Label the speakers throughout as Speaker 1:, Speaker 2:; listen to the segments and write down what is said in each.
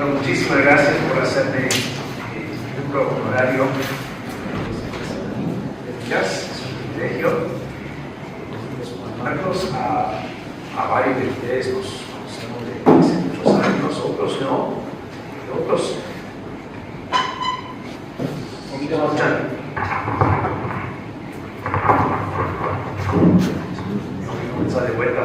Speaker 1: Bueno, muchísimas gracias por hacerme un horario. Es un privilegio. Marcos, a varios de ustedes nos conocemos de hace muchos años, otros no, y otros un poquito más grande. De vuelta.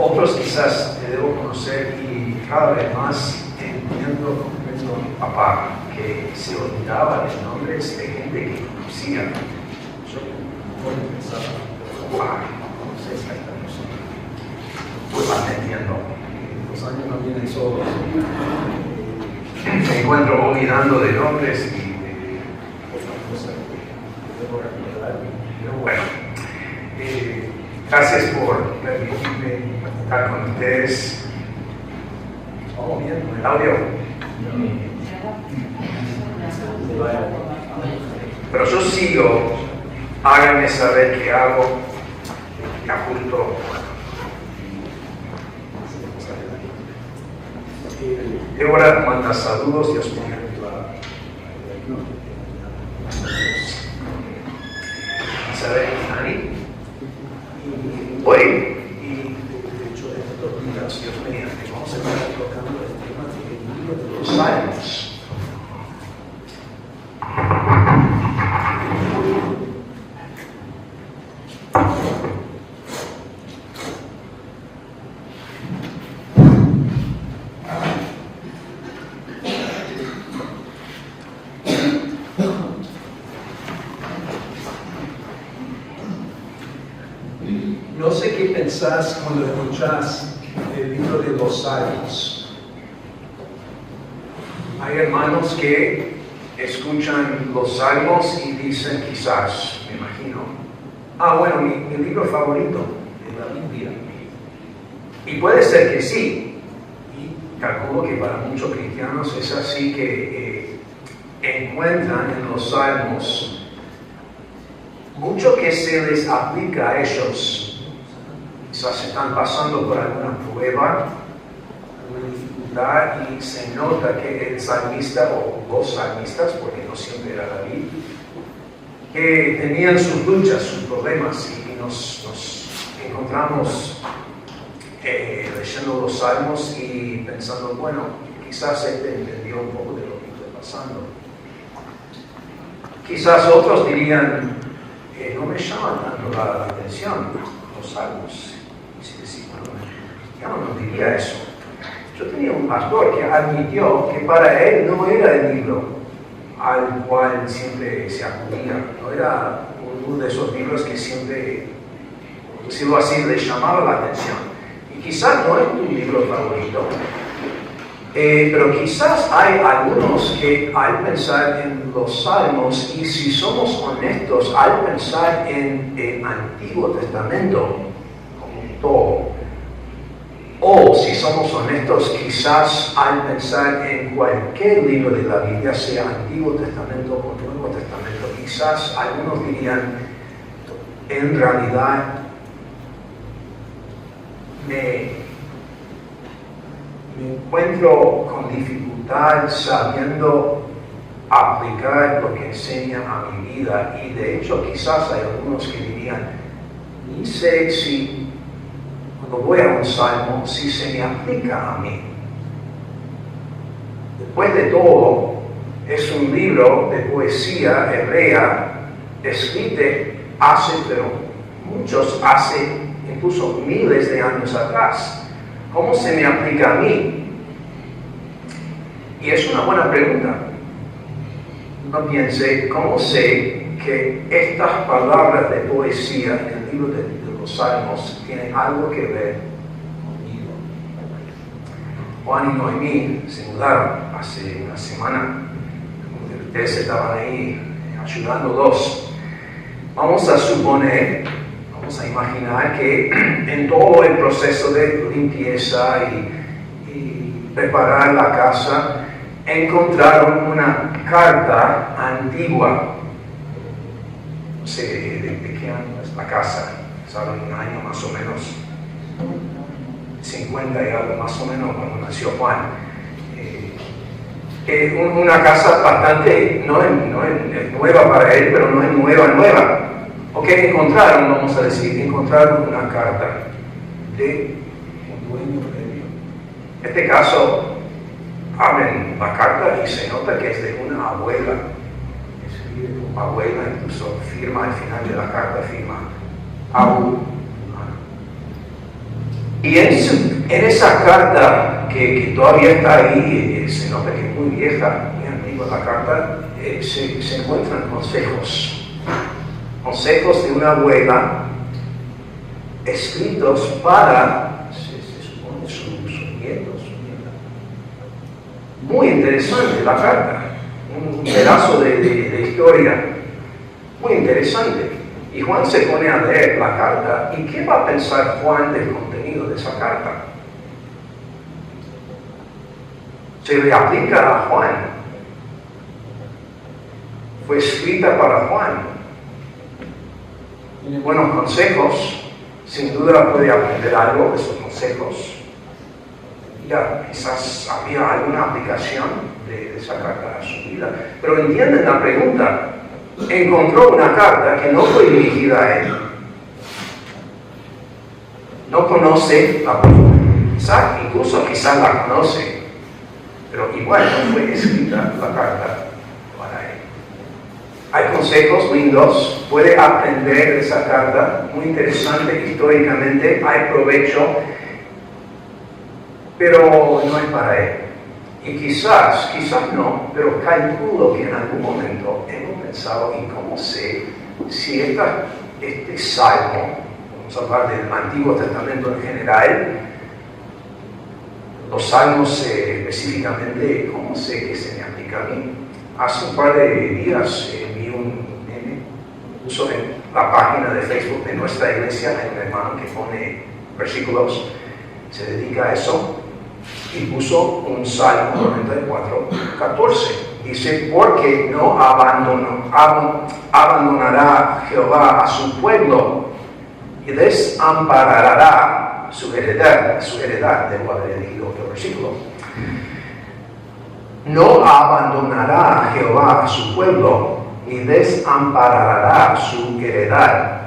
Speaker 1: Otros quizás te debo conocer y cada vez más entiendo a mi papá que se olvidaba de nombres de gente que conocía. Yo pensaba, wow, no sé si esta persona. Pues vas entendiendo. Los años no vienen solos. Me encuentro olvidando de nombres y de otras cosas que debo recordar. Pero bueno, gracias por permitirme estar con ustedes. Oh, bien, el audio. Pero yo sigo, háganme saber qué hago, me apunto. Débora manda saludos, Dios mío. ¿Saben, Ani? Hoy, y de hecho, de estos días, Dios mediante, vamos a estar tocando el tema del libro de los Salmos. No sé qué pensás cuando escuchás el libro de los Salmos. Hay hermanos que escuchan los Salmos y dicen quizás, me imagino, bueno, mi libro favorito de la Biblia. Y puede ser que sí. Y calculo que para muchos cristianos es así que encuentran en los Salmos mucho que se les aplica a ellos. Quizás están pasando por alguna prueba, alguna dificultad y se nota que el salmista o los salmistas, porque no siempre era David, que tenían sus luchas, sus problemas y nos encontramos leyendo los salmos y pensando, bueno, quizás este entendió un poco de lo que está pasando. Quizás otros dirían, no me llaman tanto la atención los salmos. Yo no diría eso. Yo tenía un pastor que admitió que para él no era el libro al cual siempre se acudía. No era uno de esos libros que siempre, por decirlo así, le llamaba la atención. Y quizás no es tu libro favorito, pero quizás hay algunos que al pensar en los salmos, y si somos honestos, al pensar en el Antiguo Testamento como todo, o si somos honestos, quizás al pensar en cualquier libro de la Biblia, sea Antiguo Testamento o Nuevo Testamento, quizás algunos dirían, en realidad me encuentro con dificultad sabiendo aplicar lo que enseña a mi vida, y de hecho quizás hay algunos que dirían, ni sé si cuando voy a un salmo, si se me aplica a mí. Después de todo, es un libro de poesía hebrea, escrito hace incluso miles de años atrás. ¿Cómo se me aplica a mí? Y es una buena pregunta. No piense, ¿cómo sé que estas palabras de poesía en el libro de los Salmos tienen algo que ver conmigo? Juan y Noemí se mudaron hace una semana. Ustedes estaban ahí ayudándolos. Vamos a suponer, vamos a imaginar que en todo el proceso de limpieza y preparar la casa, encontraron una carta antigua. No sé de qué año es la casa, ¿saben? Un año más o menos. 50 y algo más o menos cuando nació Juan. Una casa bastante, no es nueva para él, pero no es nueva. Ok, vamos a decir, encontraron una carta de un dueño previo. En este caso, abren la carta y se nota que es de una abuela. Escribe como abuela, incluso firma al final de la carta, firma Abu. Y en esa carta que todavía está ahí, se nota que es muy vieja, muy antigua la carta, se encuentran consejos de una abuela escritos para, se supone, sus nietos. Muy interesante la carta, un pedazo de historia muy interesante. Y Juan se pone a leer la carta, ¿y qué va a pensar Juan del contenido de esa carta? Se le aplica a Juan. Fue escrita para Juan. Tiene buenos consejos, sin duda puede aprender algo de esos consejos. Ya, quizás había alguna aplicación de esa carta a su vida. Pero entienden la pregunta. Encontró una carta que no fue dirigida a él. No conoce la persona. Incluso quizás la conoce, pero igual no fue escrita la carta para él. Hay consejos lindos, puede aprender de esa carta, muy interesante históricamente, hay provecho, pero no es para él. Y quizás no, pero calculo que en algún momento hemos pensado en cómo sé si este salmo, vamos a hablar del Antiguo Testamento en general, los salmos específicamente, cómo sé que se me aplica a mí. Hace un par de días vi un meme, puso en la página de Facebook de nuestra iglesia, hay un hermano que pone versículos, se dedica a eso. Y puso un Salmo 94, 14. Dice, porque no abandonará Jehová a su pueblo y desamparará su heredad, debo haber elegido otro versículo. No abandonará Jehová a su pueblo y desamparará su heredad.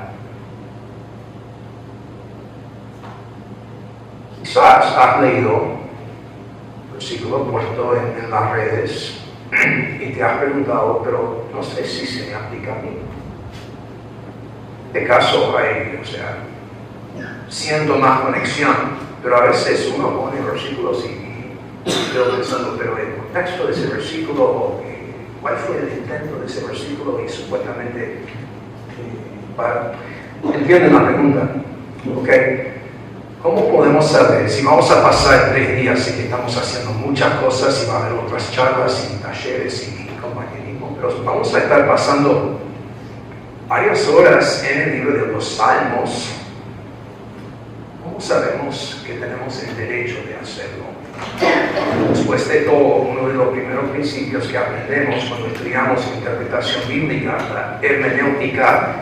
Speaker 1: Quizás has leído versículo puesto en las redes y te has preguntado, pero no sé si se me aplica a mí. De caso hay, siento más conexión, pero a veces uno pone versículos y estoy pensando, pero el contexto de ese versículo, ¿cuál fue el intento de ese versículo? Y supuestamente, ¿entienden la pregunta? ¿Ok? ¿Cómo podemos saber si vamos a pasar 3 días y que estamos haciendo muchas cosas y va a haber otras charlas y talleres y compañerismo? Pero vamos a estar pasando varias horas en el libro de los Salmos. ¿Cómo sabemos que tenemos el derecho de hacerlo? Después de todo, uno de los primeros principios que aprendemos cuando estudiamos interpretación bíblica, la hermenéutica,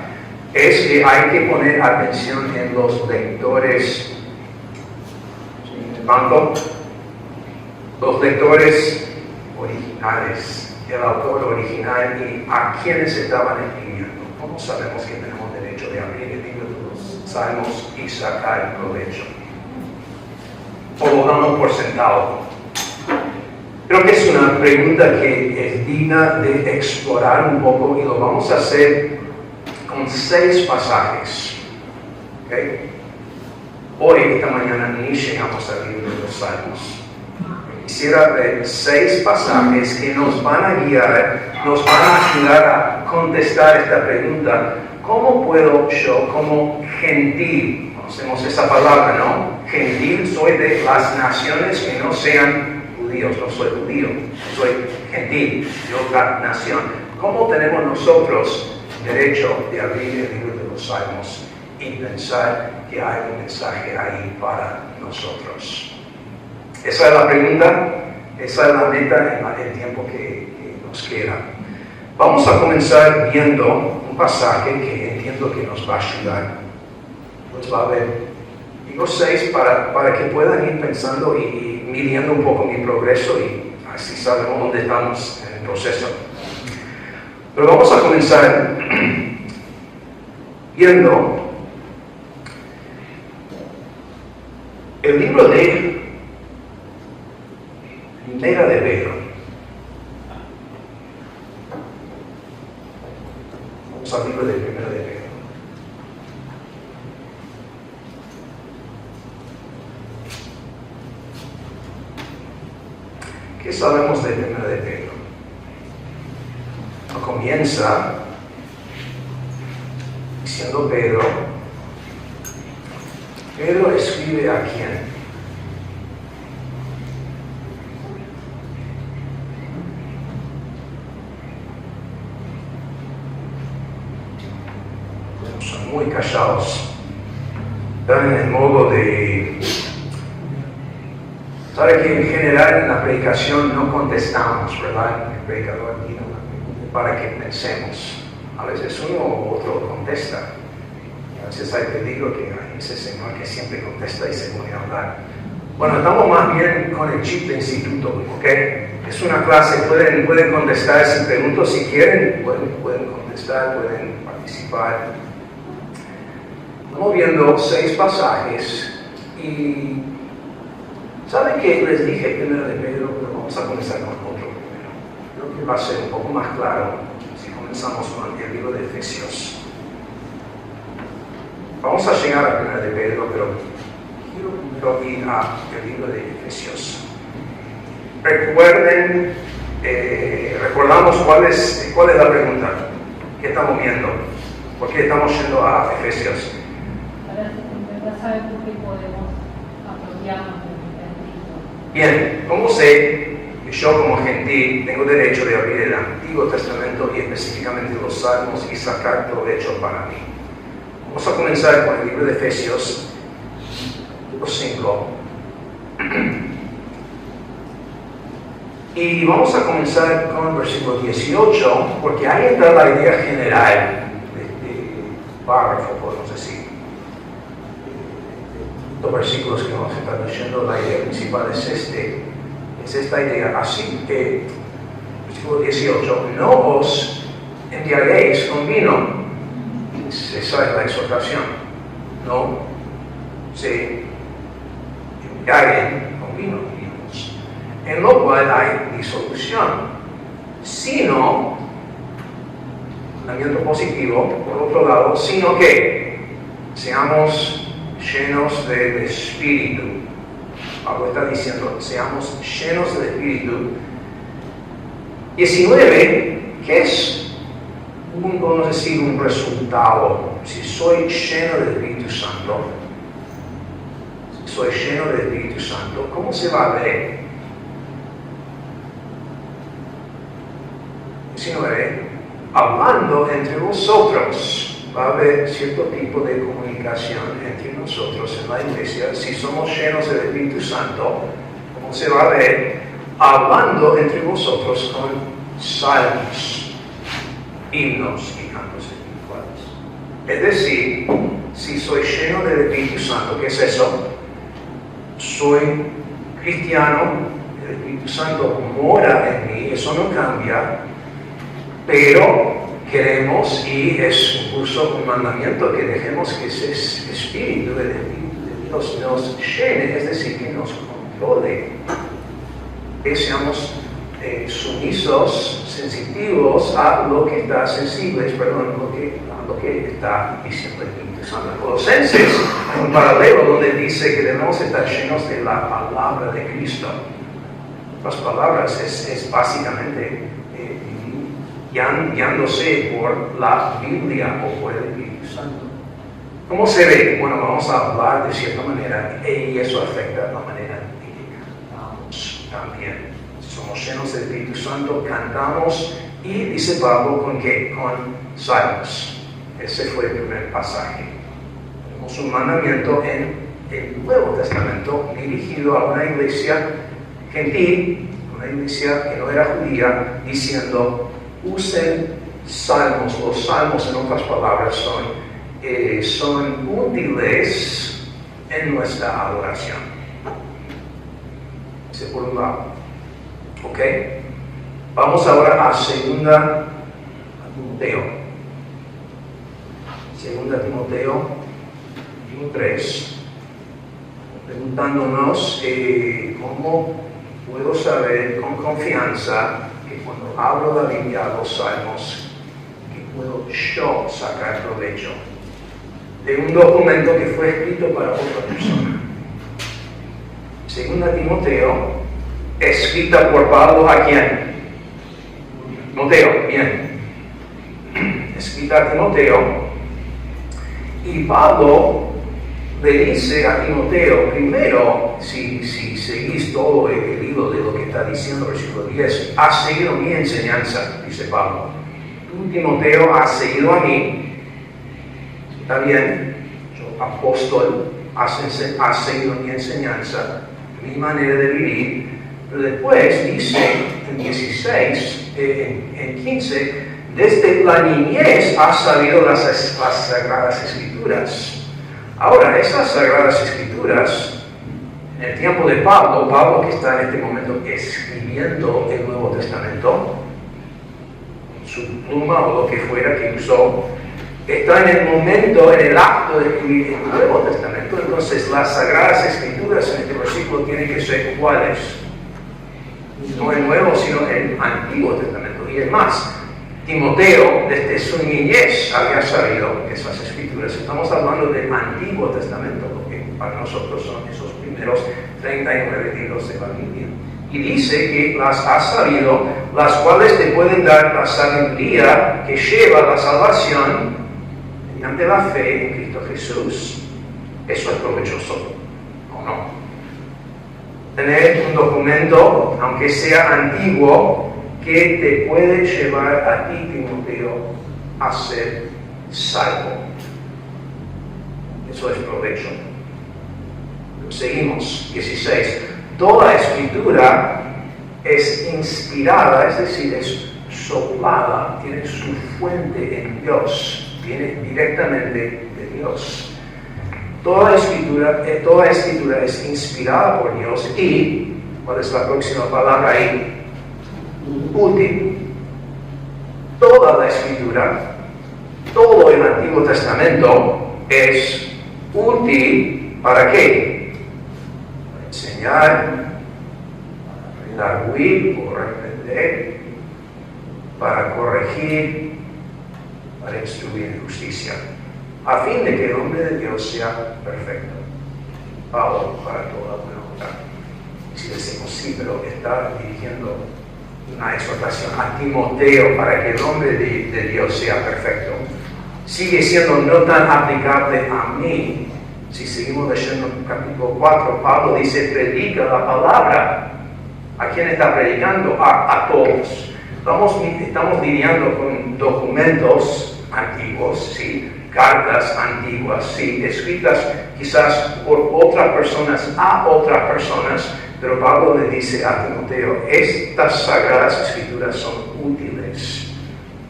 Speaker 1: es que hay que poner atención en los lectores. Los lectores originales, el autor original y a quienes estaban escribiendo. ¿Cómo sabemos que tenemos derecho de abrir el libro de los Salmos y sacar provecho? ¿O lo damos por sentado? Creo que es una pregunta que es digna de explorar un poco y lo vamos a hacer con 6 pasajes. ¿Okay? Hoy, esta mañana, ni llegamos al libro de los Salmos. Quisiera ver 6 pasajes que nos van a guiar, nos van a ayudar a contestar esta pregunta. ¿Cómo puedo yo, como gentil, conocemos esa palabra, ¿no? Gentil, soy de las naciones que no sean judíos, no soy judío, soy gentil, de otra nación. ¿Cómo tenemos nosotros derecho de abrir el libro de los Salmos y pensar que hay un mensaje ahí para nosotros? Esa es la pregunta, esa es la meta en el tiempo que nos queda. Vamos a comenzar viendo un pasaje que entiendo que nos va a ayudar. Pues va a ver Digo 6 para que puedan ir pensando y midiendo un poco mi progreso y así sabemos dónde estamos en el proceso. Pero vamos a comenzar viendo el libro de Primera de Pedro. Vamos al libro de Primera de Pedro. ¿Qué sabemos de Primera de Pedro? Comienza diciendo Pedro escribe a quién. Son muy callados, están en el modo de... Sabe que en general en la predicación no contestamos, ¿verdad? El predicador aquí no, para que pensemos. A veces uno u otro contesta. A veces hay peligro que hay ese señor que siempre contesta y se pone a hablar. Bueno, estamos más bien con el chip de instituto, ¿ok? Es una clase, pueden contestar si pregunto, si quieren, pueden contestar, pueden participar. Estamos viendo 6 pasajes y ¿saben qué les dije primero de Pedro? Pero vamos a comenzar con otro primero. Creo que va a ser un poco más claro si comenzamos con el libro de Efesios. Vamos a llegar a primero de Pedro, pero quiero primero ir al libro de Efesios. Recordamos cuál es la pregunta que estamos viendo. ¿Por qué estamos yendo a Efesios?
Speaker 2: Para saber por qué podemos apropiarnos de Cristo.
Speaker 1: Bien, ¿cómo sé que yo como gentil tengo derecho de abrir el Antiguo Testamento y específicamente los Salmos y sacar provecho para mí? Vamos a comenzar con el libro de Efesios, capítulo 5. Y vamos a comenzar con el versículo 18, porque ahí está la idea general de párrafo, podemos decir. Los versículos que vamos a estar leyendo, la idea principal es esta idea. Así que, versículo 18, no os embriaguéis con vino. Esa es la exhortación. No se embriaguen con vino, en lo cual hay disolución, sino, mandamiento positivo, por otro lado, sino que seamos llenos del Espíritu. Pablo está diciendo, seamos llenos del Espíritu. 19, ¿qué es? Vamos a decir un resultado. Si soy lleno del Espíritu Santo, ¿cómo se va a ver? 19, hablando entre vosotros, va a haber cierto tipo de comunicación entre nosotros en la iglesia. Si somos llenos del Espíritu Santo, ¿cómo se va a ver? Hablando entre vosotros con salmos, himnos y cantos espirituales. Es decir, si soy lleno del Espíritu Santo, ¿qué es eso? Soy cristiano, el Espíritu Santo mora en mí, eso no cambia, pero queremos, y es incluso un mandamiento, que dejemos que ese Espíritu, el Espíritu de Dios nos llene, es decir, que nos controle, que seamos sumisos, sensitivos a lo que está a lo que está diciendo el Espíritu Santo. En Colosenses hay un paralelo donde dice que debemos estar llenos de la palabra de Cristo. Las palabras es básicamente guiándose por la Biblia o por el Espíritu Santo. ¿Cómo se ve? Bueno, vamos a hablar de cierta manera y eso afecta la manera en que cantamos también. Somos llenos del Espíritu Santo, cantamos y dice Pablo con qué? Con salmos. Ese fue el primer pasaje. Tenemos un mandamiento en el Nuevo Testamento dirigido a una iglesia gentil, una iglesia que no era judía, diciendo usen salmos. Los salmos, en otras palabras, son útiles en nuestra adoración. Ese por un lado. ¿Ok? Vamos ahora a 2 Timoteo. 2 Timoteo 3. Preguntándonos cómo puedo saber con confianza que cuando hablo la Biblia, los salmos, que puedo yo sacar provecho de un documento que fue escrito para otra persona. 2 Timoteo, escrita por Pablo, ¿a quién? Timoteo, bien. Escrita a Timoteo. Y Pablo le dice a Timoteo, primero, si seguís todo el hilo de lo que está diciendo el versículo 10, has seguido mi enseñanza, dice Pablo. Tú, Timoteo, has seguido a mí. Está bien, yo, apóstol, has seguido mi enseñanza, mi manera de vivir. Pero después dice en 16, en 15, desde la niñez has sabido las Sagradas Escrituras. Ahora, esas Sagradas Escrituras, en el tiempo de Pablo que está en este momento escribiendo el Nuevo Testamento, su pluma o lo que fuera que usó, está en el momento, en el acto de escribir el Nuevo Testamento. Entonces, las Sagradas Escrituras en este versículo tienen que ser ¿cuáles? No el Nuevo, sino el Antiguo Testamento. Y es más, Timoteo, desde su niñez, había sabido esas escrituras. Estamos hablando del Antiguo Testamento, porque para nosotros son esos primeros 39 libros de la Biblia. Y dice que las has sabido, las cuales te pueden dar la sabiduría que lleva a la salvación mediante la fe en Cristo Jesús. Eso es provechoso, ¿o no? Tener un documento, aunque sea antiguo, que te puede llevar a ti, Timoteo, a ser salvo. Eso es provecho. Seguimos, 16. Toda escritura es inspirada, es decir, es soplada, tiene su fuente en Dios, viene directamente de Dios. Toda escritura es inspirada por Dios y, ¿cuál es la próxima palabra ahí? Útil. Toda la escritura, todo el Antiguo Testamento es útil ¿para qué? Para enseñar, para redarguir o reprender, para corregir, para instruir en justicia, a fin de que el hombre de Dios sea perfecto, Pablo para toda buena obra. Si decimos sí, pero está dirigiendo una exhortación a Timoteo para que el hombre de Dios sea perfecto, sigue siendo no tan aplicable a mí. Si seguimos leyendo el capítulo 4, Pablo dice, predica la palabra. ¿A quién está predicando? A todos. Estamos lidiando con documentos antiguos, ¿sí? Cartas antiguas, ¿sí? Escritas quizás por otras personas a otras personas, pero Pablo le dice a Timoteo, estas sagradas escrituras son útiles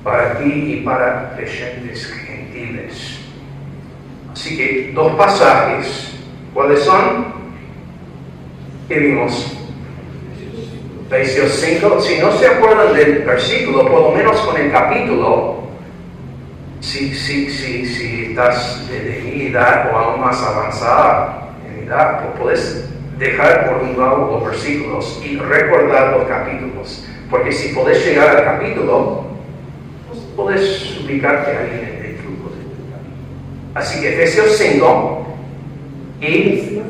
Speaker 1: para ti y para creyentes gentiles. Así que dos pasajes, ¿cuáles son? ¿Qué vimos? Efesios 5, si no se acuerdan del versículo, por lo menos con el capítulo, si estás de mi edad o aún más avanzada en edad, pues puedes dejar por un lado los versículos y recordar los capítulos, porque si puedes llegar al capítulo, pues puedes suplicarte a alguien en el flujo del capítulo. Así que Efesios 5 y...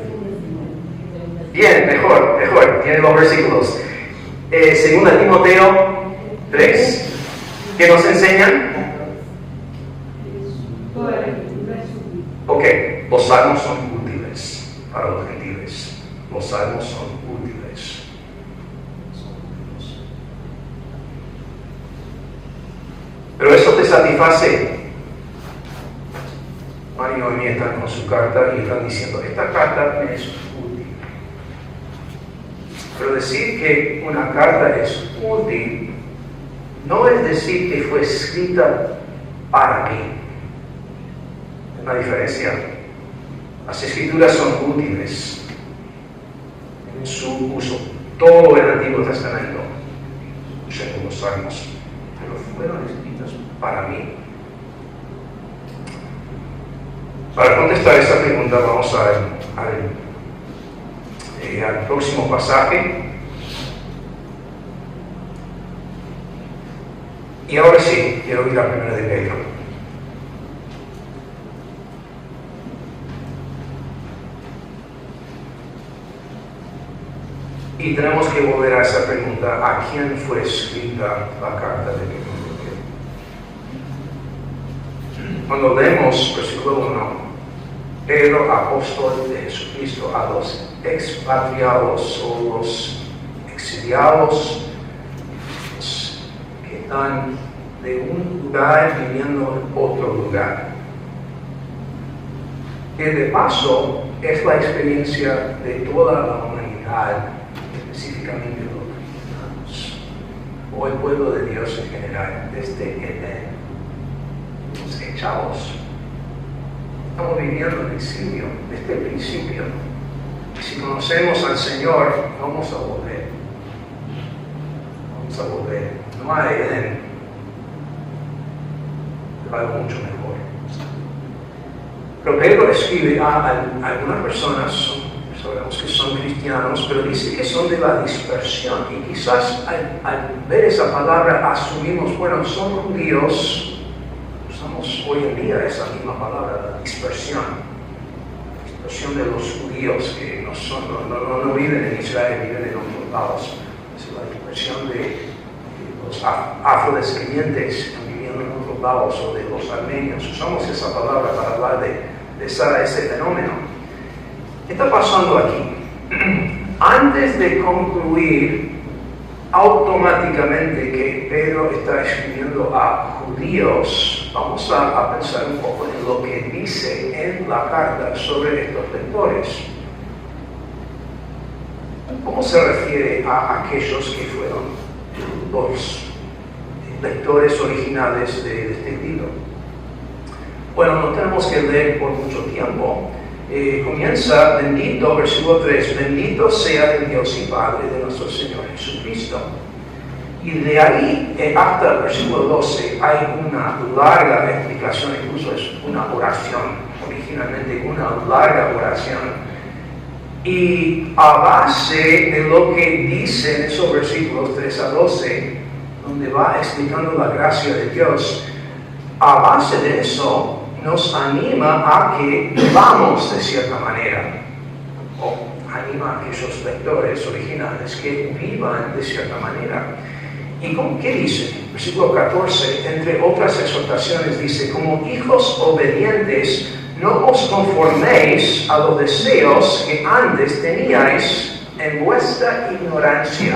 Speaker 1: Bien, mejor, tiene los versículos. 2 Timoteo 3, ¿qué nos enseñan? Ok, los salmos son útiles para los gentiles. Los salmos son útiles. Pero eso te satisface. Mario y Noemí están con su carta y están diciendo, esta carta me es útil. Pero decir que una carta es útil no es decir que fue escrita para mí. Es una diferencia. Las Escrituras son útiles en su uso. Todo el Antiguo Testamento, según los Salmos, pero fueron escritas para mí. Para contestar esta pregunta vamos al próximo pasaje. Y ahora sí, quiero ir a 1 de Pedro. Y tenemos que volver a esa pregunta: ¿a quién fue escrita la carta de Pedro? Cuando leemos versículo 1, Pedro, apóstol de Jesucristo, a los expatriados o los exiliados, los que están de un lugar viviendo en otro lugar, que de paso es la experiencia de toda la humanidad, específicamente los cristianos, o el pueblo de Dios en general, desde Edén. Los echados. Estamos viviendo en exilio desde el principio. Y si conocemos al Señor, vamos a volver. Vamos a volver. No hay Edén, pero algo mucho mejor. Pero Pedro escribe a algunas personas, sabemos que son cristianos, pero dice que son de la dispersión. Y quizás al ver esa palabra asumimos, bueno, son judíos. Usamos hoy en día esa misma palabra, la dispersión de los judíos que no viven en Israel, viven en otros lados. Es la dispersión de los afrodescendientes viviendo en otros lados, o de los armenios. Usamos esa palabra para hablar de ese fenómeno. ¿Qué está pasando aquí? Antes de concluir automáticamente que Pedro está escribiendo a judíos, vamos a pensar un poco en lo que dice en la carta sobre estos lectores. ¿Cómo se refiere a aquellos que fueron los lectores originales de este libro? Bueno, no tenemos que leer por mucho tiempo. Comienza, bendito, versículo 3, bendito sea el Dios y Padre de nuestro Señor Jesucristo. Y de ahí hasta el versículo 12 hay una larga explicación, incluso es una oración, originalmente una larga oración. Y a base de lo que dice en esos versículos 3 a 12, donde va explicando la gracia de Dios, a base de eso nos anima a que vivamos de cierta manera, o anima a aquellos lectores originales que vivan de cierta manera. ¿Y qué dice? Versículo 14, entre otras exhortaciones, dice: como hijos obedientes, no os conforméis a los deseos que antes teníais en vuestra ignorancia.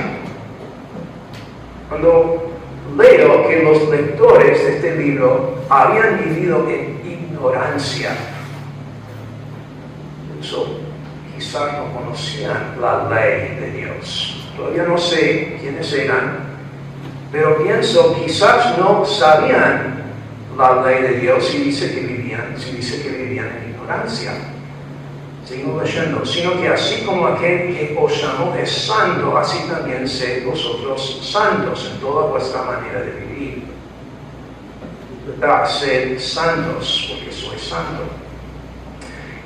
Speaker 1: Cuando leo que los lectores de este libro habían vivido en ignorancia, eso quizás no conocían la ley de Dios. Todavía no sé quiénes eran, pero pienso quizás no sabían la ley de Dios si dice que vivían en ignorancia. Seguimos leyendo, sino que así como aquel que os llamó es santo, así también sed vosotros santos en toda vuestra manera de vivir. Sed santos, porque soy santo.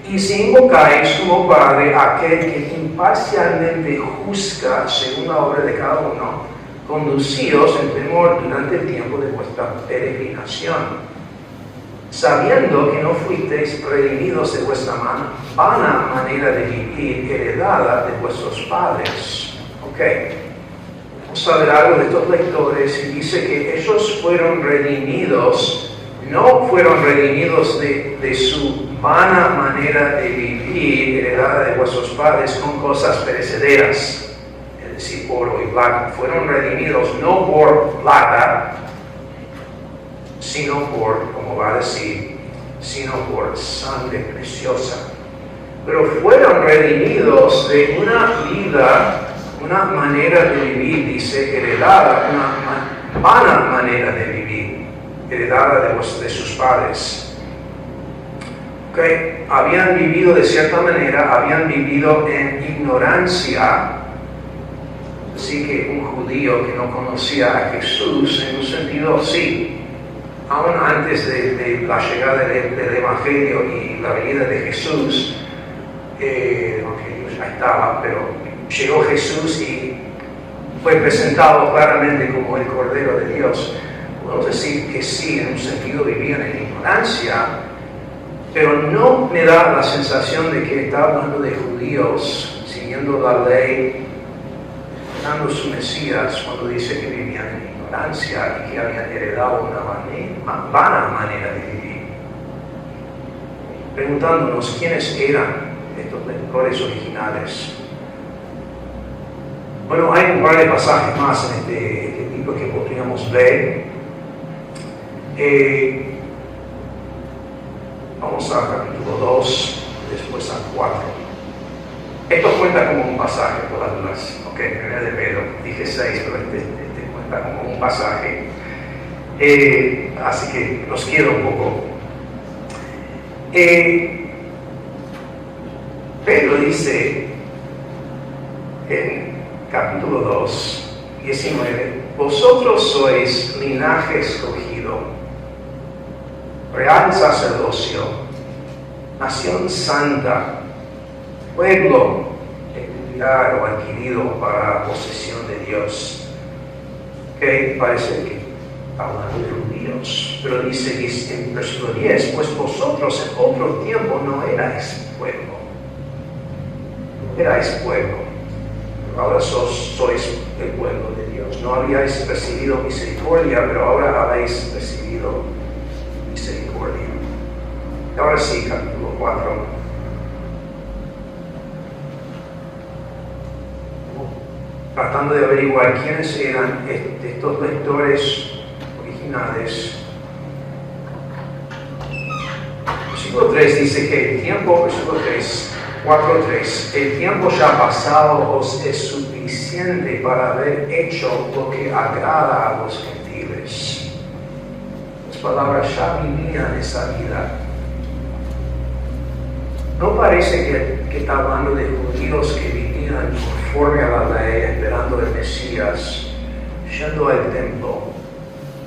Speaker 1: Y si invocáis como Padre aquel que imparcialmente juzga según la obra de cada uno, conducíos en temor durante el tiempo de vuestra peregrinación, sabiendo que no fuisteis redimidos de vuestra vana manera de vivir heredada de vuestros padres. Vamos a ver algo de estos lectores, y dice que ellos fueron redimidos, no fueron redimidos de su vana manera de vivir heredada de vuestros padres con cosas perecederas, es decir, oro y plata. Fueron redimidos no por plata, sino por, como va a decir, sino por sangre preciosa. Pero fueron redimidos de una vida, una manera de vivir, dice, heredada, una vana manera de vivir, heredada de sus padres. Okay. Habían vivido de cierta manera, habían vivido en ignorancia. Así que un judío que no conocía a Jesús, en un sentido, sí, aún antes de la llegada del Evangelio y la venida de Jesús, el Evangelio ya estaba, pero llegó Jesús y fue presentado claramente como el Cordero de Dios. Podemos decir que sí, en un sentido vivían en ignorancia, pero no me da la sensación de que está hablando de judíos siguiendo la ley, dando su Mesías, cuando dice que vivían en ignorancia y que habían heredado una vana manera de vivir. Preguntándonos quiénes eran estos lectores originales. Bueno, hay un par de pasajes más en este tipo que podríamos ver. Vamos al capítulo 2, después al 4. Esto cuenta como un pasaje, por las dudas. Ok, primero de Pedro, dije 6, pero este cuenta como un pasaje. Así que los quiero un poco. Pedro dice en capítulo 2, 19, vosotros sois linaje escogido, real sacerdocio, nación santa, pueblo peculiar o adquirido para posesión de Dios. Que parece que está hablando de judíos, pero dice en versículo 10, pues vosotros en otro tiempo no erais pueblo, pero ahora sois el pueblo de Dios. No habíais recibido misericordia, pero ahora habéis recibido misericordia. Y ahora sí, capítulo 4. Tratando de averiguar quiénes eran estos lectores originales. Versículo 3 dice que el tiempo, versículo 3, 4:3, el tiempo ya pasado os es suficiente para haber hecho lo que agrada a los gentiles. Las palabras ya vivían esa vida. No parece que está hablando de judíos que vivían conforme a la ley, esperando el Mesías, yendo al templo,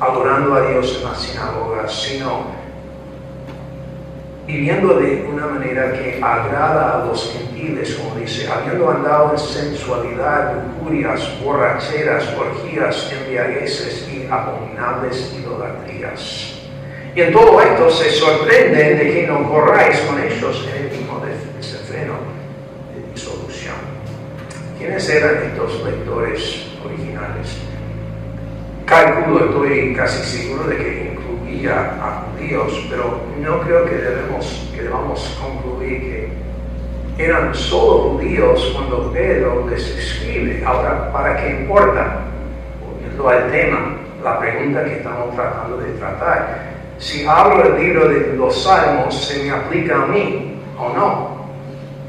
Speaker 1: adorando a Dios en las sinagogas, sino viviendo de una manera que agrada a los gentiles, como dice, habiendo andado en sensualidad, lujurias, borracheras, orgías, embriagueces y abominables idolatrías. Y en todo esto se sorprenden de que no corráis con ellos en el mismo desenfreno de disolución. ¿Quiénes eran estos lectores originales? Calculo, estoy casi seguro de que incluía a judíos, pero no creo que debamos concluir que eran solo judíos cuando Pedro les escribe. Ahora, ¿para qué importa? Volviendo al tema, la pregunta que estamos tratando de tratar. Si abro el libro de los Salmos, ¿se me aplica a mí o no?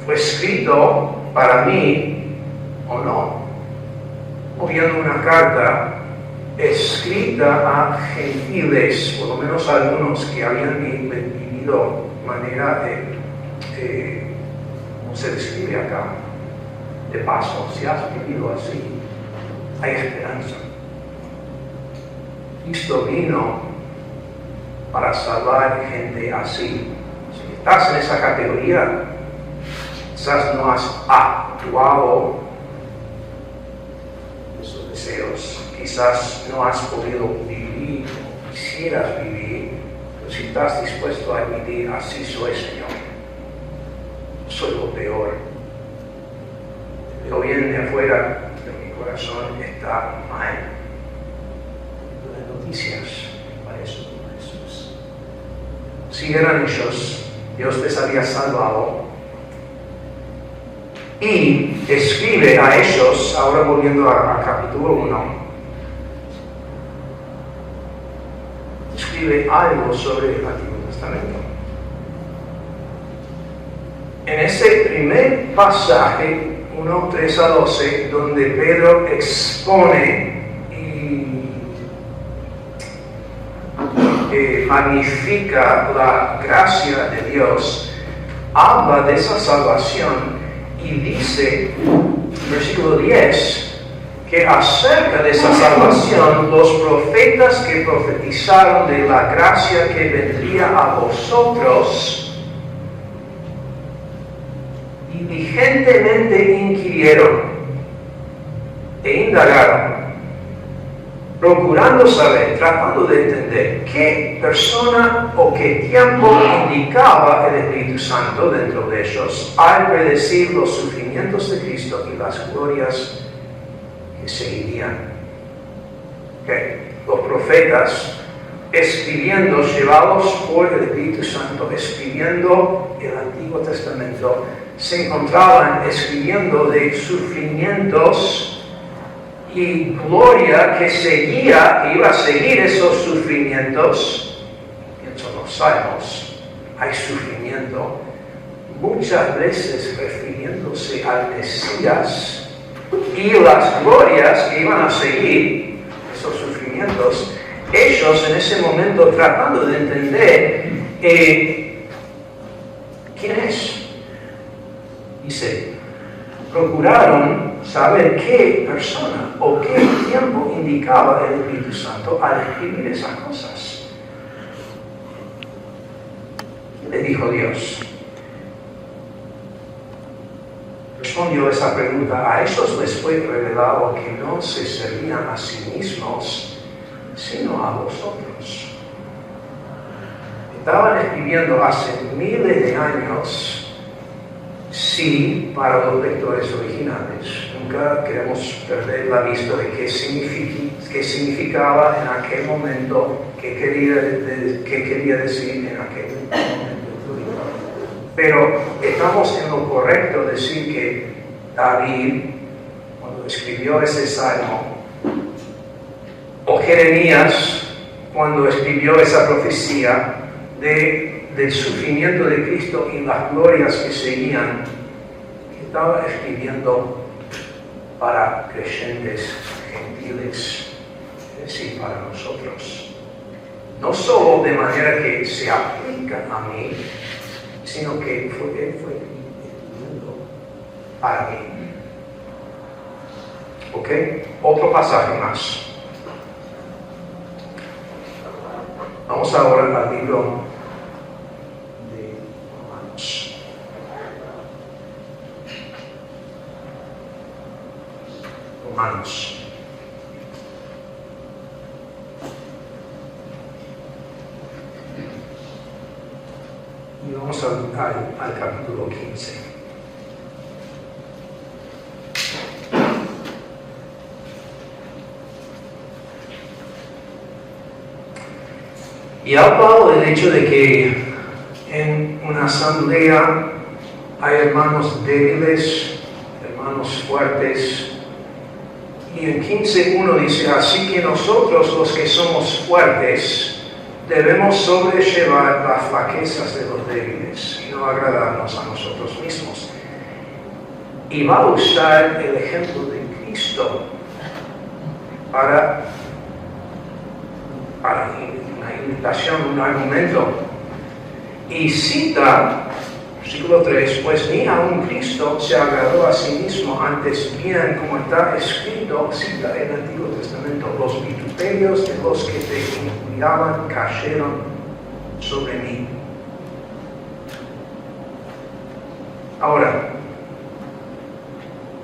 Speaker 1: ¿Fue escrito para mí o no? O viendo una carta escrita a gentiles, por lo menos algunos que habían vivido manera de ¿cómo se describe acá? De paso. Si has vivido así, hay esperanza. Cristo vino para salvar gente así. Si estás en esa categoría, quizás no has actuado esos deseos, quizás no has podido vivir como quisieras vivir, pero si estás dispuesto a admitir, así soy, Señor, soy lo peor, lo bien de afuera de mi corazón está mal. Las noticias para eso. Si eran ellos, Dios les había salvado y escribe a ellos, ahora volviendo a capítulo 1, escribe algo sobre el Antiguo Testamento. En ese primer pasaje, 1, 3 a 12, donde Pedro expone magnifica la gracia de Dios, habla de esa salvación y dice, versículo 10, que acerca de esa salvación, los profetas que profetizaron de la gracia que vendría a vosotros, diligentemente inquirieron e indagaron, procurando saber, tratando de entender qué persona o qué tiempo indicaba el Espíritu Santo dentro de ellos al predecir los sufrimientos de Cristo y las glorias que seguirían. Los profetas, escribiendo, llevados por el Espíritu Santo, escribiendo el Antiguo Testamento, se encontraban escribiendo de sufrimientos y gloria que seguía, que iba a seguir esos sufrimientos. Pienso en los Salmos, hay sufrimiento, muchas veces refiriéndose al Mesías y las glorias que iban a seguir esos sufrimientos. Ellos en ese momento tratando de entender quién es. Dice, procuraron saber qué persona o qué tiempo indicaba el Espíritu Santo al escribir esas cosas. ¿Qué le dijo Dios? Respondió esa pregunta: a ellos les fue revelado que no se servían a sí mismos, sino a vosotros. Estaban escribiendo hace miles de años, sí, para los lectores originales. Nunca queremos perder la vista de qué significaba en aquel momento, qué quería decir en aquel momento. Pero estamos en lo correcto decir que David, cuando escribió ese salmo, o Jeremías, cuando escribió esa profecía del sufrimiento de Cristo y las glorias que seguían, estaba escribiendo para creyentes gentiles, es decir, para nosotros. No solo de manera que se aplica a mí, sino que él fue escribiendo para mí. ¿Ok? Otro pasaje más. Vamos ahora al libro de Romanos. Romanos. Y vamos al capítulo 15. Y ha hablado del hecho de que en una asamblea hay hermanos débiles, hermanos fuertes. Y en 15:1 dice: así que nosotros los que somos fuertes debemos sobrellevar las flaquezas de los débiles y no agradarnos a nosotros mismos. Y va a usar el ejemplo de Cristo para una invitación, un argumento. Y cita, versículo 3, pues ni aun Cristo se agradó a sí mismo, antes bien, como está escrito, cita el Antiguo Testamento, los vituperios de los que te injuriaban cayeron sobre mí. Ahora,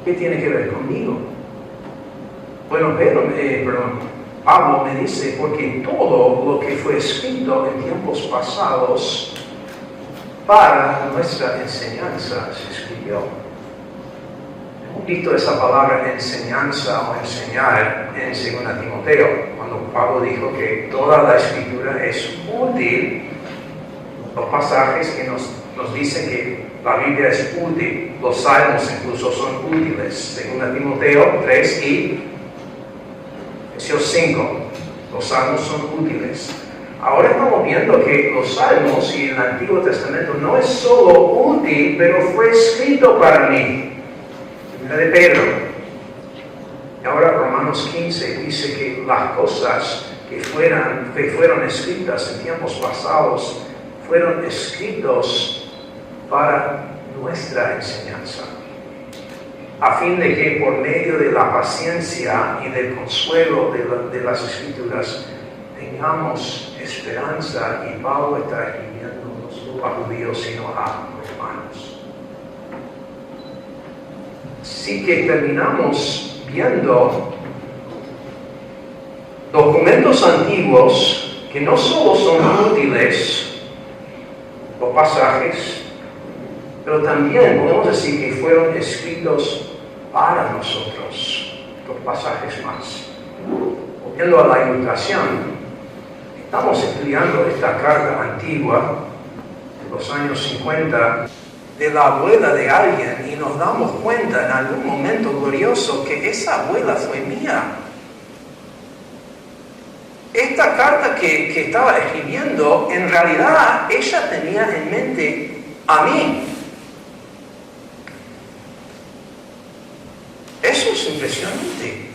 Speaker 1: ¿qué tiene que ver conmigo? Bueno, Pablo me dice, porque todo lo que fue escrito en tiempos pasados para nuestra enseñanza se escribió. Hemos visto esa palabra enseñanza o enseñar en 2 Timoteo, cuando Pablo dijo que toda la escritura es útil. Los pasajes que nos dicen que la Biblia es útil, los salmos incluso son útiles. 2 Timoteo 3 y Efesios 5, los salmos son útiles. Ahora estamos viendo que los salmos y el Antiguo Testamento no es solo útil, pero fue escrito para mí. Primera de Pedro. Y ahora Romanos 15 dice que las cosas que fueron escritas en tiempos pasados fueron escritos para nuestra enseñanza, a fin de que por medio de la paciencia y del consuelo de las Escrituras tengamos esperanza. Y Pablo está escribiendo no solo a judíos sino a romanos. Así que terminamos viendo documentos antiguos que no solo son útiles los pasajes, pero también podemos decir que fueron escritos para nosotros, los pasajes más. Volviendo a la ilustración, estamos estudiando esta carta antigua de los años 50 de la abuela de alguien y nos damos cuenta en algún momento glorioso que esa abuela fue mía. Esta carta que estaba escribiendo, en realidad ella tenía en mente a mí. Eso es impresionante.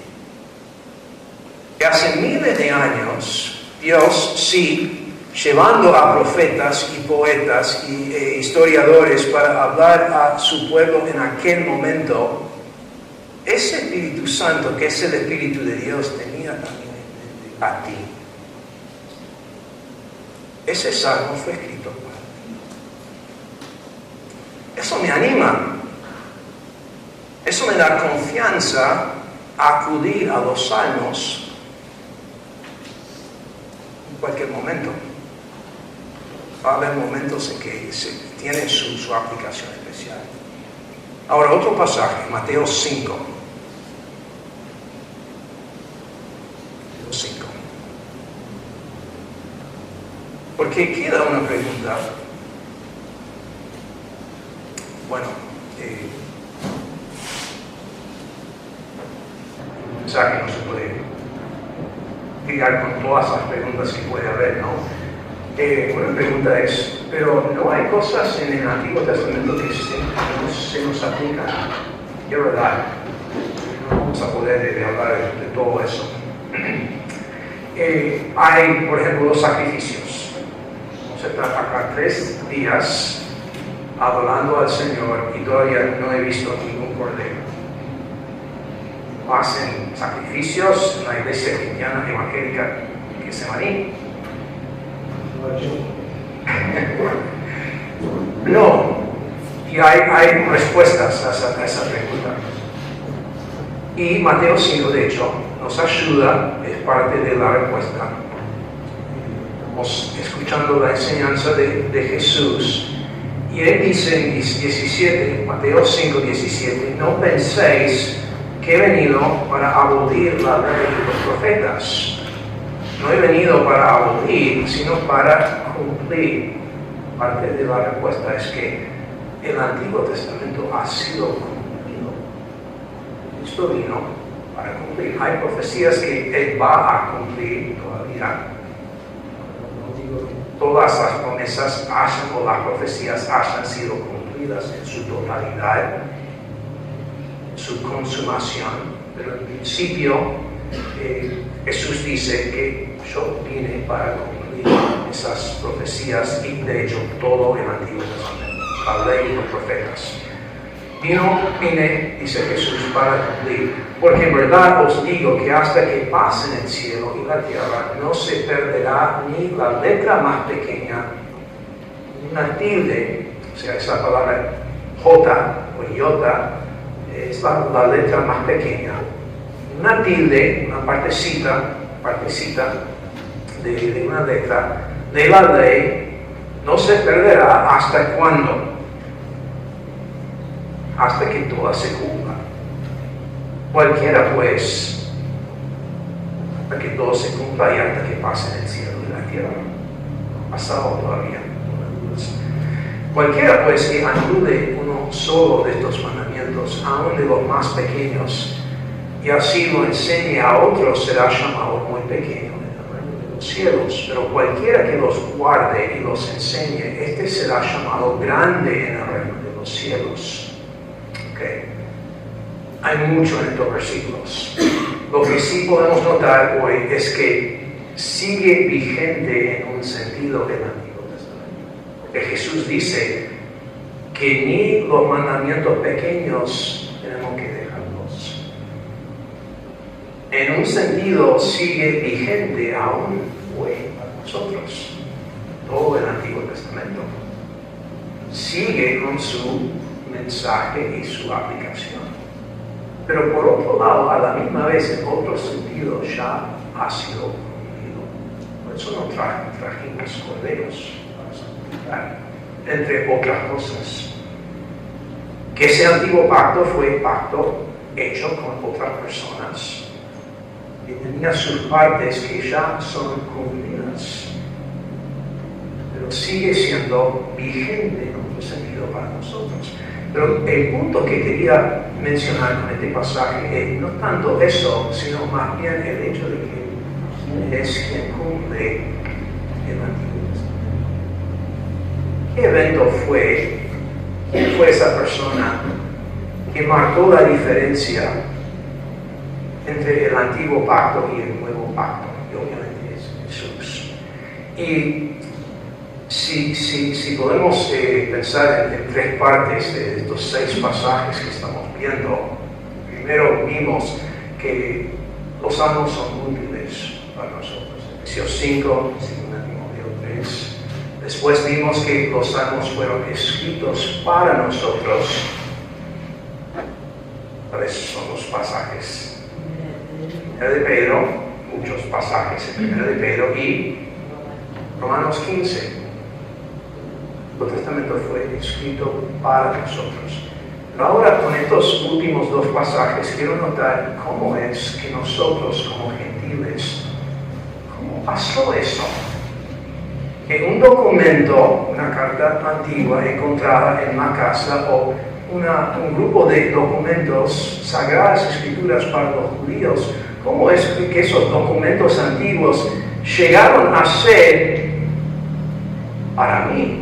Speaker 1: Que hace miles de años, Dios, sí, llevando a profetas y poetas y historiadores para hablar a su pueblo en aquel momento, ese Espíritu Santo, que es el Espíritu de Dios, tenía también a ti. Ese salmo fue escrito para ti. Eso me anima. Eso me da confianza a acudir a los salmos en cualquier momento. Va a haber momentos en que tienen su aplicación especial. Ahora, otro pasaje, Mateo 5. Mateo 5. Porque queda una pregunta. Bueno, o sea que no se puede lidiar con todas las preguntas que puede haber, ¿no? Una pregunta es, pero ¿no hay cosas en el Antiguo Testamento que se nos aplican? De verdad, no vamos a poder hablar de todo eso. Hay, por ejemplo, los sacrificios. Vamos a estar acá 3 días adorando al Señor y todavía no he visto ningún cordero. Hacen sacrificios en la iglesia cristiana evangélica que se maní. No, y hay respuestas a esa pregunta. Y Mateo 5, de hecho, nos ayuda, es parte de la respuesta. Estamos escuchando la enseñanza de Jesús. Y él dice en 17, Mateo 5, 17, no penséis que he venido para abolir la ley de los profetas. No he venido para abolir, sino para cumplir. Parte de la respuesta es que el Antiguo Testamento ha sido cumplido. Cristo vino para cumplir. Hay profecías que Él va a cumplir todavía. No digo que todas las promesas o las profecías hayan sido cumplidas en su totalidad, su consumación, pero en principio Jesús dice que yo vine para cumplir esas profecías y de hecho todo el Antiguo Testamento, la ley y los profetas. Vine, dice Jesús, para cumplir, porque en verdad os digo que hasta que pasen el cielo y la tierra no se perderá ni la letra más pequeña, ni una tilde, o sea, esa palabra J o iota, es la letra más pequeña. Una tilde, una partecita de una letra de la ley no se perderá hasta cuándo, hasta que toda se cumpla. Cualquiera pues, hasta que todo se cumpla y hasta que pase el cielo y la tierra. No ha pasado todavía. Cualquiera pues que anude uno solo de estos mandamientos, aun de los más pequeños, y así lo enseñe a otros, será llamado muy pequeño en el reino de los cielos. Pero cualquiera que los guarde y los enseñe, este será llamado grande en el reino de los cielos. Okay. Hay mucho en estos versículos. Lo que sí podemos notar hoy es que sigue vigente en un sentido el Antiguo Testamento. Porque Jesús dice, que ni los mandamientos pequeños tenemos que dejarlos. En un sentido sigue vigente aún hoy para nosotros. Todo el Antiguo Testamento sigue con su mensaje y su aplicación. Pero por otro lado, a la misma vez, en otro sentido, ya ha sido cumplido. Por eso no trajimos corderos para sacrificar, entre otras cosas. Que ese antiguo pacto fue pacto hecho con otras personas y tenía sus partes que ya son cumplidas. Pero sigue siendo vigente en otro sentido para nosotros. Pero el punto que quería mencionar con este pasaje es no tanto eso, sino más bien el hecho de que es quien cumple el Antiguo Testamento. ¿Qué evento fue? ¿Quién fue esa persona que marcó la diferencia entre el antiguo pacto y el nuevo pacto? Y obviamente es Jesús. Y si podemos pensar en tres partes de estos 6 pasajes que estamos viendo. Primero vimos que los salmos son útiles para nosotros. Efesios 5, 2 Timoteo 3. Después vimos que los salmos fueron escritos para nosotros. ¿Cuáles son los pasajes? Primera de Pedro, muchos pasajes en Primera de Pedro y Romanos 15. El Testamento fue escrito para nosotros. Pero ahora con estos últimos 2 pasajes quiero notar cómo es que nosotros como gentiles, cómo pasó eso. Que un documento, una carta antigua encontrada en la casa o un grupo de documentos, sagradas escrituras para los judíos, cómo es que esos documentos antiguos llegaron a ser para mí.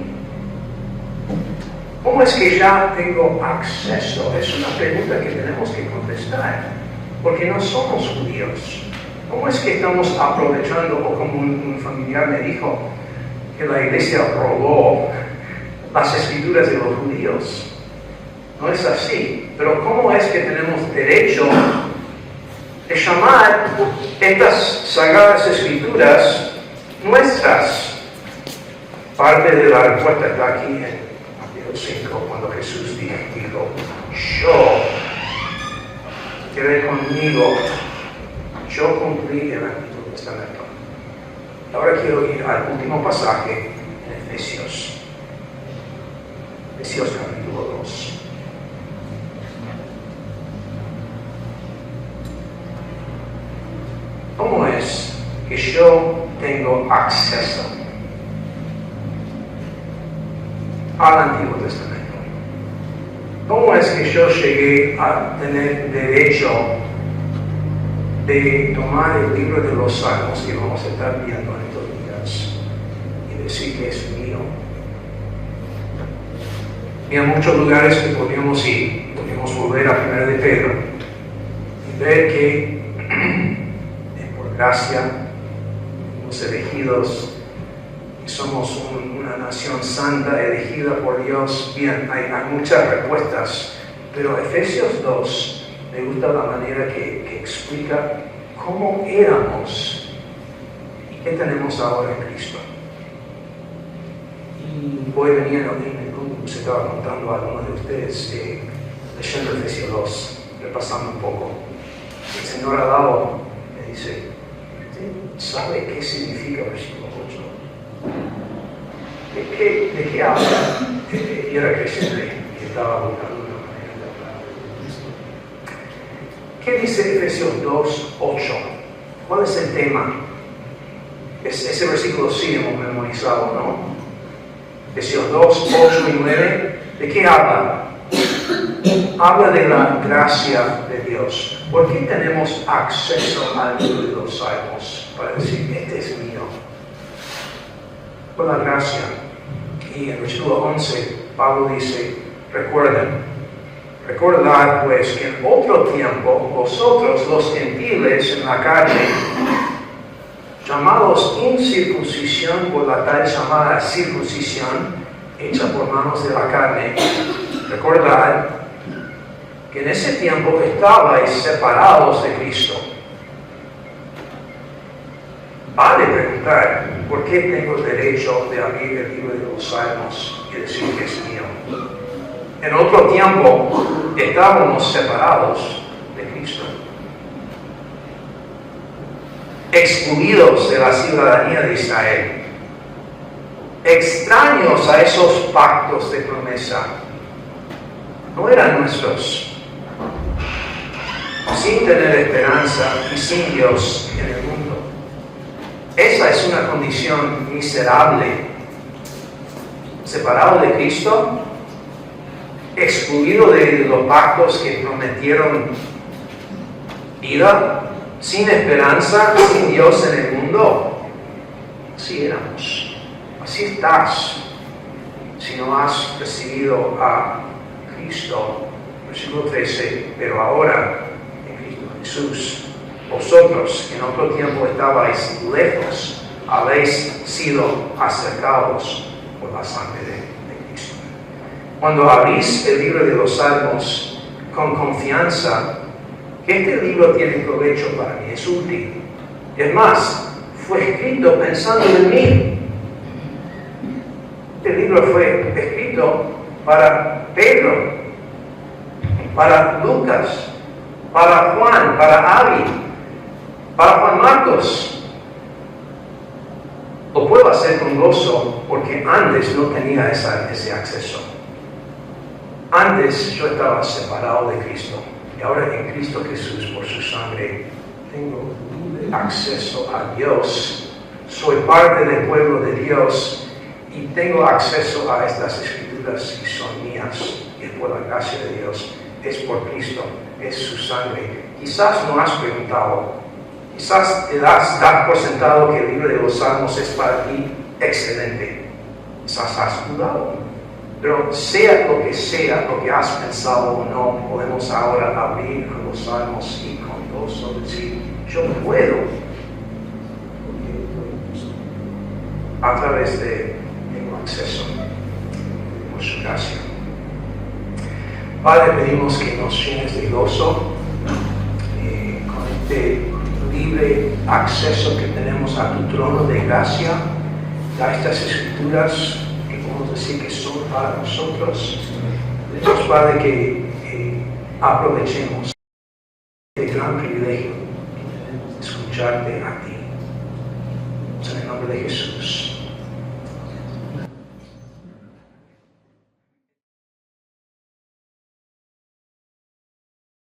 Speaker 1: ¿Cómo es que ya tengo acceso? Es una pregunta que tenemos que contestar, porque no somos judíos. ¿Cómo es que estamos aprovechando, o como un familiar me dijo, que la iglesia robó las escrituras de los judíos? No es así. Pero ¿cómo es que tenemos derecho de llamar estas sagradas escrituras nuestras? Parte de la respuesta está aquí en 5, cuando Jesús dijo, yo, quedé conmigo, yo cumplí el Antiguo Testamento. Ahora quiero ir al último pasaje en Efesios capítulo 2. ¿Cómo es que yo tengo acceso al Antiguo Testamento? ¿Cómo es que yo llegué a tener derecho de tomar el libro de los Salmos que vamos a estar viendo en estos días y decir que es mío? Y hay muchos lugares que podríamos ir, podríamos volver a Primera de Pedro y ver que por gracia somos elegidos y somos una nación santa elegida por Dios. Bien, hay muchas respuestas, pero Efesios 2 me gusta la manera que explica cómo éramos y qué tenemos ahora en Cristo. Y voy veniendo se estaba contando a algunos de ustedes, leyendo Efesios 2, repasando un poco. El Señor ha dado, me dice, ¿usted sabe qué significa versículo 8? ¿De qué habla? Y era creyente que estaba buscando una manera de hablar de Cristo. ¿Qué dice Efesios 2, 8? ¿Cuál es el tema? Ese versículo sí hemos memorizado, ¿no? Efesios 2, 8 y 9, ¿de qué habla? Habla de la gracia de Dios. ¿Por qué tenemos acceso al libro de los Salmos? Para decir, este es mío. Por la gracia. Y en el versículo 11, Pablo dice, recordad pues que en otro tiempo vosotros los gentiles en la carne, llamados incircuncisión por la tal llamada circuncisión, hecha por manos de la carne, recordad que en ese tiempo estabais separados de Cristo. Vale preguntar, ¿por qué tengo el derecho de abrir el libro de los Salmos y decir que es mío? En otro tiempo estábamos separados de Cristo, excluidos de la ciudadanía de Israel, extraños a esos pactos de promesa. No eran nuestros, sin tener esperanza y sin Dios en el mundo. Esa es una condición miserable. Separado de Cristo, excluido de los pactos que prometieron vida, sin esperanza, sin Dios en el mundo. Así éramos. Así estás si no has recibido a Cristo. Versículo 13, pero ahora en Cristo Jesús, vosotros que en otro tiempo estabais lejos, habéis sido acercados por la sangre de Cristo. Cuando abrís el libro de los Salmos con confianza, que este libro tiene provecho para mí, es útil. Es más, fue escrito pensando en mí. Este libro fue escrito para Pedro, para Lucas, para Juan, para Abby, para Juan Marcos. Lo puedo hacer con gozo porque antes no tenía ese acceso. Antes yo estaba separado de Cristo. Y ahora en Cristo Jesús, por su sangre, tengo libre acceso a Dios. Soy parte del pueblo de Dios y tengo acceso a estas escrituras y son mías. Y es por la gracia de Dios, es por Cristo, es su sangre. Quizás no has preguntado, quizás te das por sentado que el libro de los Salmos es para ti excelente. Quizás has dudado. Pero sea lo que has pensado o no, podemos ahora abrir con los Salmos y con gozo decir, yo puedo, a través de tengo acceso por su gracia. Padre, pedimos que nos llenes de gozo con este libre acceso que tenemos a tu trono de gracia, a estas escrituras que podemos decir que son para nosotros. Pedimos, Padre, que aprovechemos este gran privilegio que tenemos de escucharte a ti. En el nombre de Jesús.